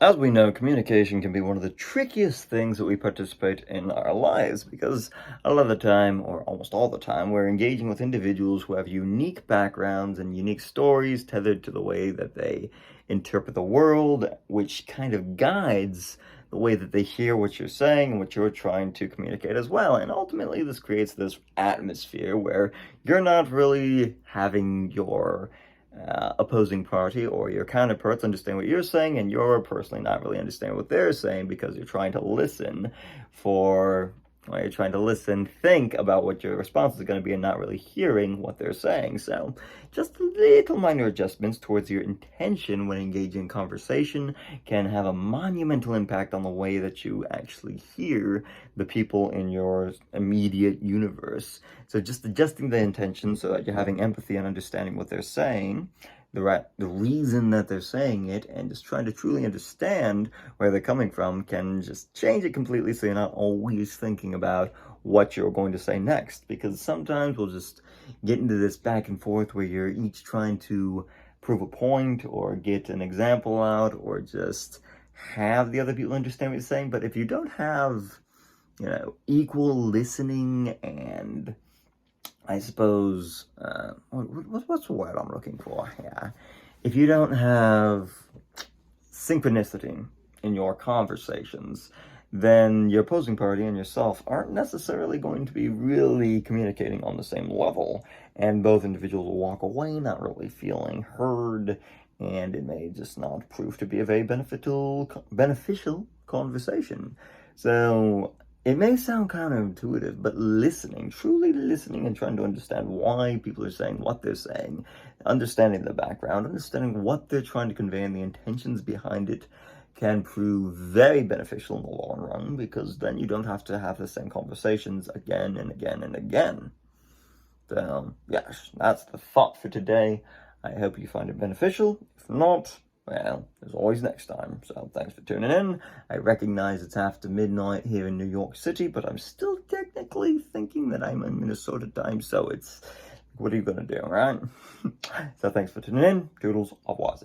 As we know, communication can be one of the trickiest things that we participate in our lives because a lot of the time, or almost all the time, we're engaging with individuals who have unique backgrounds and unique stories tethered to the way that they interpret the world, which kind of guides the way that they hear what you're saying and what you're trying to communicate as well. And ultimately, this creates this atmosphere where you're not really having your opposing party or your counterparts understand what you're saying, and you're personally not really understanding what they're saying because you're trying to listen you're trying to listen, think about what your response is going to be, and not really hearing what they're saying. So, just little minor adjustments towards your intention when engaging in conversation can have a monumental impact on the way that you actually hear the people in your immediate universe. So, just adjusting the intention so that you're having empathy and understanding what they're saying, the reason that they're saying it, and just trying to truly understand where they're coming from can just change it completely, so you're not always thinking about what you're going to say next. Because sometimes we'll just get into this back and forth where you're each trying to prove a point or get an example out or just have the other people understand what you're saying. But if you don't have, equal listening and I suppose, what's the word I'm looking for? Yeah. If you don't have synchronicity in your conversations, then your opposing party and yourself aren't necessarily going to be really communicating on the same level. And both individuals will walk away not really feeling heard, and it may just not prove to be a very beneficial conversation. So it may sound counterintuitive, but listening, truly listening and trying to understand why people are saying what they're saying, understanding the background, understanding what they're trying to convey and the intentions behind it can prove very beneficial in the long run, because then you don't have to have the same conversations again and again and again. So, yes, that's the thought for today. I hope you find it beneficial. If not, well, there's always next time. So thanks for tuning in. I recognize it's after midnight here in New York City, but I'm still technically thinking that I'm in Minnesota time, so what are you going to do, right? So thanks for tuning in. Toodles, au revoir.